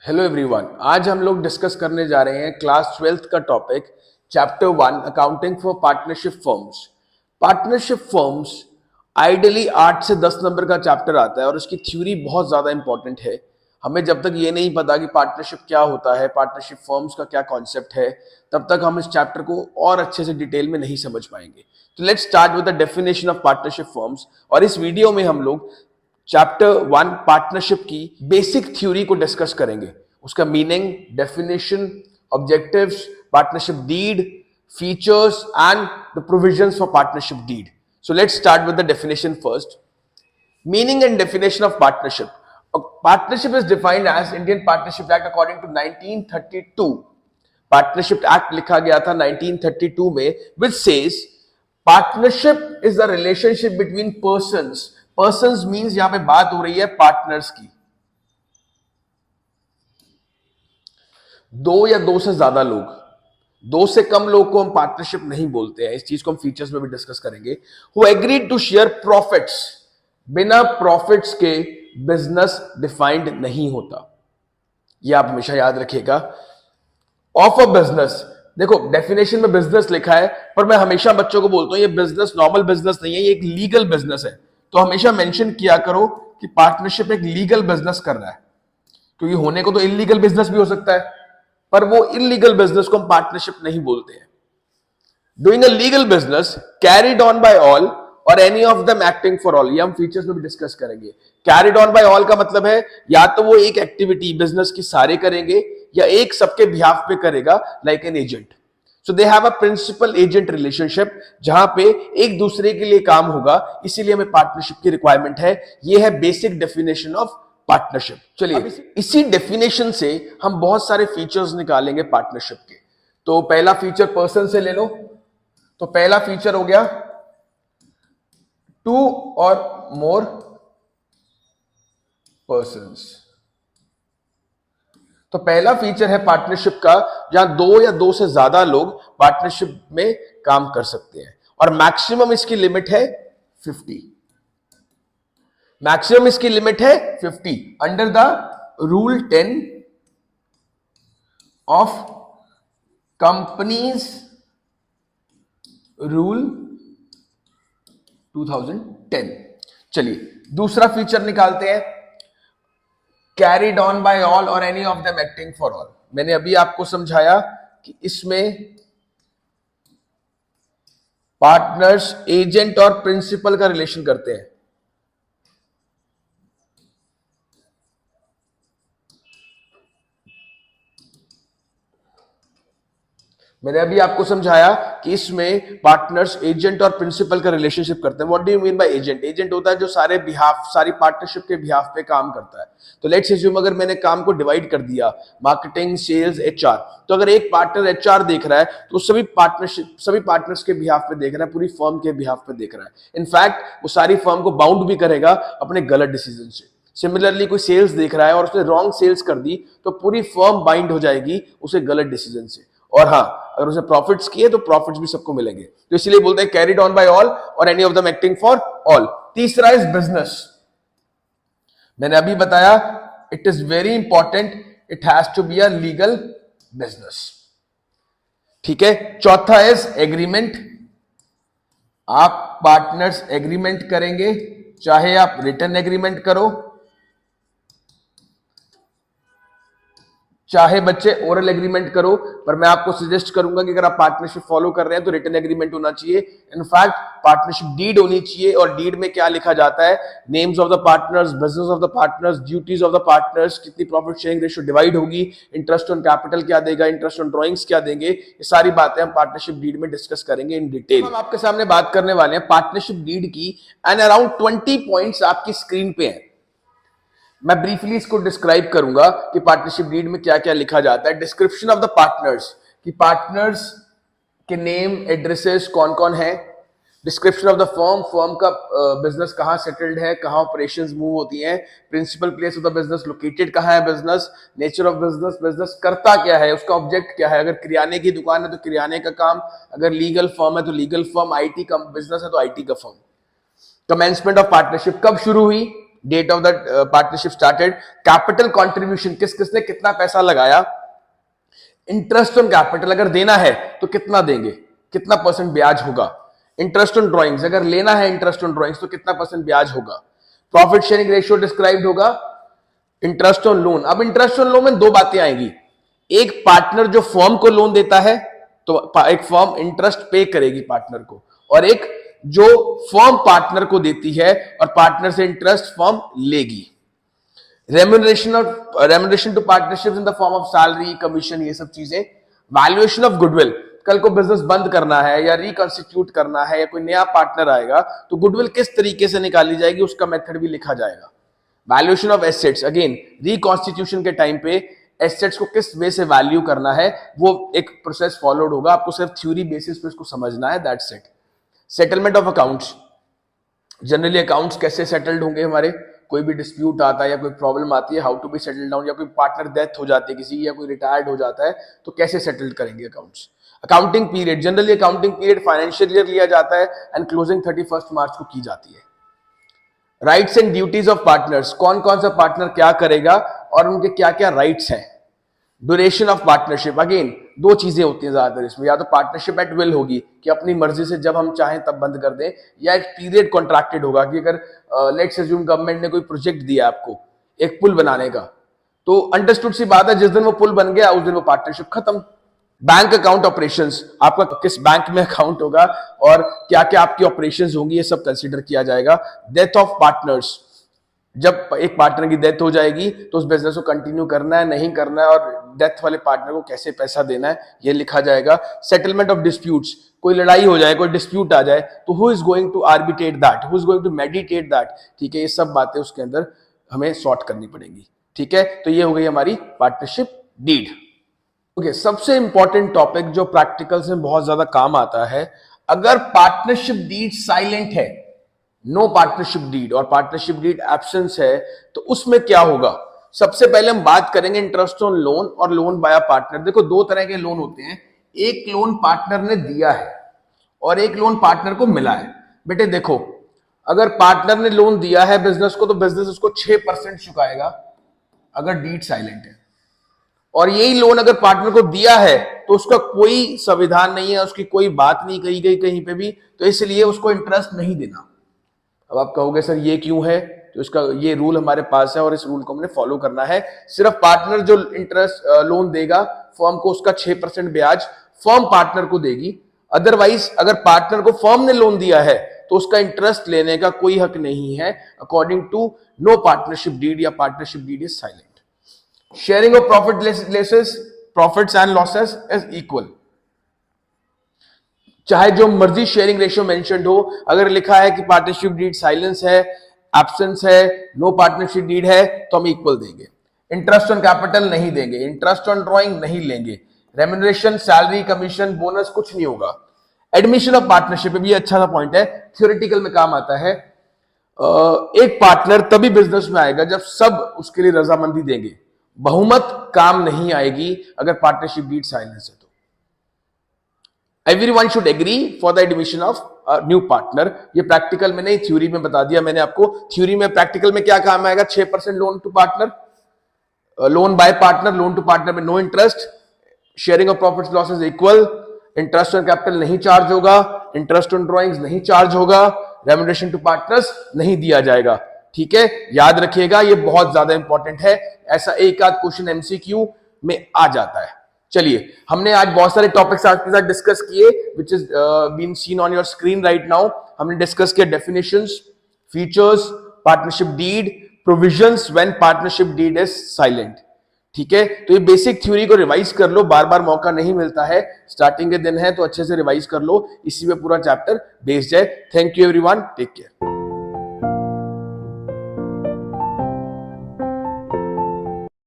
Hello everyone, आज हम लोग डिस्कस करने जा रहे हैं क्लास 12th का topic chapter 1 accounting for partnership firms. Partnership firms ideally 8 से 10 नंबर का चैप्टर आता है और इसकी थ्योरी बहुत ज्यादा इंपॉर्टेंट है। हमें जब तक ये नहीं पता कि पार्टनरशिप क्या होता है, पार्टनरशिप फर्म्स का क्या कॉन्सेप्ट है, तब तक हम इस चैप्टर को और अच्छे से डिटेल में नहीं समझ पाएंगे। तो let's start with the definition of partnership firms. और इस वीडियो में हम लोग चैप्टर 1 पार्टनरशिप की बेसिक थ्योरी को डिस्कस करेंगे, उसका meaning, definition, objectives, partnership deed, features and the provisions for partnership deed. So let's start with the definition first. Meaning and definition of partnership. Partnership is defined as Indian partnership act according to 1932। Partnership act लिखा गया था 1932 में, which says partnership is the relationship between persons. Persons means यहां पे बात हो रही है पार्टनर्स की, दो या दो से ज्यादा लोग। दो से कम लोग को हम पार्टनरशिप नहीं बोलते हैं, इस चीज को हम फीचर्स में भी डिस्कस करेंगे। Who agreed to share profits. बिना प्रॉफिट्स के बिजनेस डिफाइंड नहीं होता, यह आप हमेशा याद रखिएगा। ऑफ अ बिजनेस, देखो डेफिनेशन में बिजनेस लिखा है, पर मैं हमेशा बच्चों को बोलता हूं ये बिजनेस नॉर्मल बिजनेस नहीं है, ये एक लीगल बिजनेस है। तो हमेशा मेंशन किया करो कि पार्टनरशिप एक लीगल बिजनेस कर रहा है, क्योंकि होने को तो इलीगल बिजनेस भी हो सकता है, पर वो इलीगल बिजनेस को हम पार्टनरशिप नहीं बोलते हैं। Doing a legal business carried on by all और any of them acting for all, ये हम फीचर्स में भी डिस्कस करेंगे। कैरिड ऑन बाय ऑल का मतलब है या तो वो एक एक्टिविटी बिजनेस की सारे करेंगे या एक सबके बिहाफ पे करेगा, like an agent. So they have a principal agent relationship, जहां पे एक दूसरे के लिए काम होगा, इसीलिए हमें पार्टनरशिप की रिक्वायरमेंट है। ये है बेसिक डेफिनेशन ऑफ पार्टनरशिप। चलिए इसी डेफिनेशन से हम बहुत सारे फीचर्स निकालेंगे पार्टनरशिप के। तो पहला फीचर पर्सन से ले लो। तो पहला फीचर हो गया टू और मोर पर्संस। तो पहला फीचर है पार्टनरशिप का जहां दो या दो से ज्यादा लोग पार्टनरशिप में काम कर सकते हैं, और मैक्सिमम इसकी लिमिट है 50। मैक्सिमम इसकी लिमिट है 50 under the rule 10 of companies rule 2010। चलिए दूसरा फीचर निकालते हैं, कैरिड ऑन बाय ऑल और any of them acting for all. मैंने अभी आपको समझाया कि इसमें पार्टनर्स एजेंट और प्रिंसिपल का रिलेशन करते हैं। मैंने अभी आपको समझाया कि इसमें पार्टनर्स एजेंट और प्रिंसिपल का रिलेशनशिप करते हैं। What do you mean by agent? Agent होता है जो सारे पार्टनरशिप के बिहाफ पे काम करता है। तो लेट्स अज्यूम अगर मैंने काम को डिवाइड कर दिया, मार्केटिंग, सेल्स, एचआर, तो अगर एक पार्टनर एचआर देख रहा है तो सभी पार्टनर्स के बिहाफ पे देख रहा है, पूरी फर्म के बिहाफ पे देख रहा है। इनफैक्ट वो सारी फर्म को बाउंड भी करेगा अपने गलत डिसीजन से। सिमिलरली कोई सेल्स देख रहा है और उसने रॉन्ग सेल्स कर दी तो पूरी फर्म बाइंड हो जाएगी उसे गलत डिसीजन से। और हाँ, अगर उसे प्रॉफिट्स किए तो प्रॉफिट्स भी सबको मिलेंगे। तो इसलिए बोलते हैं कैरिड ऑन बाय ऑल और any of them acting for all. तीसरा इज बिजनेस। मैंने अभी बताया it is very important, it has to be a legal business. ठीक है। चौथा इज एग्रीमेंट। आप पार्टनर्स एग्रीमेंट करेंगे, चाहे आप रिटन एग्रीमेंट करो, चाहे बच्चे ओरल एग्रीमेंट करो, पर मैं आपको सजेस्ट करूंगा कि अगर आप पार्टनरशिप फॉलो कर रहे हैं तो रिटन एग्रीमेंट होना चाहिए। इनफैक्ट पार्टनरशिप डीड होनी चाहिए, और डीड में क्या लिखा जाता है, names of the partners, business of the partners, duties of the partners, कितनी प्रॉफिट शेयरिंग रेशियो डिवाइड होगी, इंटरेस्ट ऑन कैपिटल क्या देगा, इंटरेस्ट ऑन ड्रॉइंग्स क्या देंगे, ये सारी बातें हम पार्टनरशिप डीड में डिस्कस करेंगे इन डिटेल। हम आपके सामने बात करने वाले हैं पार्टनरशिप डीड की, एंड अराउंड 20 पॉइंट्स आपकी स्क्रीन पे है। मैं ब्रीफली इसको डिस्क्राइब करूंगा कि पार्टनरशिप डीड में क्या क्या लिखा जाता है। डिस्क्रिप्शन ऑफ द पार्टनर्स, कि पार्टनर्स के नेम, एड्रेसेस कौन कौन है। Description of the firm, firm का बिजनेस कहां सेटल्ड है, कहां ऑपरेशंस मूव होती हैं। Principal place of the business, located कहां है business. Nature of business, business करता क्या है, उसका ऑब्जेक्ट क्या है। अगर किराने की दुकान है तो किराने का काम, अगर लीगल फर्म है तो लीगल फर्म, आईटी का बिजनेस है तो आईटी का फर्म। कमेंसमेंट ऑफ पार्टनरशिप कब शुरू हुई, date of the partnership started, capital contribution, किस किसने कितना पैसा लगाया, इंटरेस्ट ऑन कैपिटल अगर देना है तो कितना देंगे, कितना परसेंट ब्याज होगा, इंटरेस्ट ऑन ड्रॉइंग्स अगर लेना है इंटरेस्ट ऑन ड्रॉइंग्स तो कितना परसेंट ब्याज होगा, प्रॉफिट शेयरिंग रेशियो डिस्क्राइब्ड होगा, इंटरेस्ट ऑन लोन। अब इंटरेस्ट ऑन लोन में दो बातें आएंगी, एक पार्टनर जो फर्म को लोन देता है तो एक फर्म इंटरेस्ट पे करेगी पार्टनर को, और एक जो फर्म पार्टनर को देती है और पार्टनर से इंटरेस्ट फर्म लेगी। Remuneration to partnerships in the form of salary, commission, ये सब चीजें। वैल्यूएशन ऑफ गुडविल, कल को बिजनेस बंद करना है या रिकॉन्स्टिट्यूट करना है या कोई नया पार्टनर आएगा तो गुडविल किस तरीके से निकाली जाएगी उसका मेथड भी लिखा जाएगा। Valuation of assets, again reconstitution के टाइम पे एसेट्स को किस वे से वैल्यू करना है वो एक प्रोसेस फॉलोड होगा, आपको सिर्फ थ्योरी बेसिस पे इसको समझना है, that's it. Settlement of accounts, generally accounts कैसे सेटल्ड होंगे हमारे, कोई भी डिस्प्यूट आता है या कोई प्रॉब्लम आती है, how to be settled down, या कोई पार्टनर डेथ हो जाती है किसी, या कोई रिटायर्ड हो जाता है तो कैसे सेटल्ड करेंगे accounts. Accounting period, generally accounting period financial year लिया जाता है एंड क्लोजिंग 31 मार्च को की जाती है। Rights and duties of partners, कौन कौन सा पार्टनर क्या करेगा और उनके क्या क्या राइट्स हैं। ड्यूरेशन ऑफ पार्टनरशिप, अगेन दो चीजें होती हैं ज्यादातर इसमें, या तो पार्टनरशिप एट विल होगी कि अपनी मर्जी से जब हम चाहें तब बंद कर दें, या एक पीरियड कॉन्ट्रैक्टेड होगा कि अगर लेट्स अज्यूम गवर्नमेंट ने कोई प्रोजेक्ट दिया आपको एक पुल बनाने का, तो अंडरस्टूड सी बात है जिस दिन वो पुल बन गया उस दिन वो पार्टनरशिप खत्म। बैंक अकाउंट ऑपरेशंस, आपका किस बैंक में अकाउंट होगा और क्या क्या आपकी ऑपरेशंस होंगी ये सब कंसीडर किया जाएगा। डेथ ऑफ पार्टनर्स, जब एक पार्टनर की डेथ हो जाएगी तो उस बिजनेस को कंटिन्यू करना है नहीं करना है और डेथ वाले पार्टनर को कैसे पैसा देना है ये लिखा जाएगा। सेटलमेंट ऑफ डिस्प्यूट्स, कोई लड़ाई हो जाए कोई डिस्प्यूट आ जाए तो who is going to arbitrate that, who is going to meditate that, ठीक है, ये सब बातें उसके अंदर हमें सॉर्ट करनी पड़ेंगी, ठीक है। तो ये हो गई हमारी पार्टनरशिप डीड। ओके, सबसे इंपॉर्टेंट टॉपिक जो प्रैक्टिकल्स में बहुत ज्यादा काम आता है, अगर पार्टनरशिप डीड साइलेंट है, नो पार्टनरशिप डीड और पार्टनरशिप डीड एब्सेंस है, तो उसमें क्या होगा। सबसे पहले हम बात करेंगे इंटरेस्ट ऑन लोन और लोन बाय पार्टनर। देखो दो तरह के लोन होते हैं, एक लोन पार्टनर ने दिया है और एक लोन पार्टनर को मिला है। बेटे देखो, अगर पार्टनर ने लोन दिया है बिजनेस को तो बिजनेस उसको 6% चुकाएगा अगर डीड साइलेंट है, और यही लोन अगर पार्टनर को दिया है तो उसका कोई संविधान नहीं है, उसकी कोई बात नहीं कही गई कहीं पे भी, तो इसलिए उसको इंटरेस्ट नहीं देना। अब आप कहोगे सर ये क्यों है, तो इसका ये रूल हमारे पास है और इस रूल को हमने फॉलो करना है। सिर्फ पार्टनर जो इंटरेस्ट लोन देगा फर्म को उसका 6% ब्याज फर्म पार्टनर को देगी, अदरवाइज अगर पार्टनर को फर्म ने लोन दिया है तो उसका इंटरेस्ट लेने का कोई हक नहीं है according to no partnership deed या partnership deed is silent. Sharing of profits and losses is equal, चाहे जो मर्जी शेयरिंग रेशियो मेंशन्ड हो, अगर लिखा है कि पार्टनरशिप डीड साइलेंस है, एब्सेंस है, नो पार्टनरशिप डीड है तो हम इक्वल देंगे। इंटरेस्ट ऑन कैपिटल नहीं देंगे, इंटरेस्ट ऑन ड्रॉइंग नहीं लेंगे, रेम्यूनरेशन, सैलरी, कमीशन, बोनस कुछ नहीं होगा। एडमिशन ऑफ पार्टनरशिप भी अच्छा सा पॉइंट है, थ्योरेटिकल में काम आता है। एक पार्टनर तभी बिजनेस में आएगा जब सब उसके लिए रजामंदी देंगे, बहुमत काम नहीं आएगी अगर पार्टनरशिप डीड साइलेंस है तो। Everyone should agree for the admission of a new partner। ये प्रैक्टिकल में नहीं, थ्योरी में बता दिया मैंने आपको। थ्योरी में प्रैक्टिकल में क्या काम आएगा, 6% loan to partner, loan by partner, loan to partner में no interest, sharing of profits losses equal, interest on capital नहीं चार्ज होगा, इंटरेस्ट ऑन ड्रॉइंग्स नहीं चार्ज होगा, रेम्यूनरेशन टू पार्टनर्स नहीं दिया जाएगा, ठीक है। याद रखिएगा ये बहुत ज्यादा इंपॉर्टेंट है, ऐसा एक आध क्वेश्चन एमसीक्यू में आ जाता है। चलिए, हमने आज बहुत सारे टॉपिक्स आपके साथ डिस्कस किए which is been seen on your screen right now. हमने डिस्कस किया definitions, features, partnership deed, provisions when partnership deed is silent, ठीक है। तो ये बेसिक थ्योरी को रिवाइज कर लो, बार बार मौका नहीं मिलता है, स्टार्टिंग के दिन है तो अच्छे से रिवाइज कर लो, इसी में पूरा चैप्टर बेस्ड है। Thank you everyone, take care.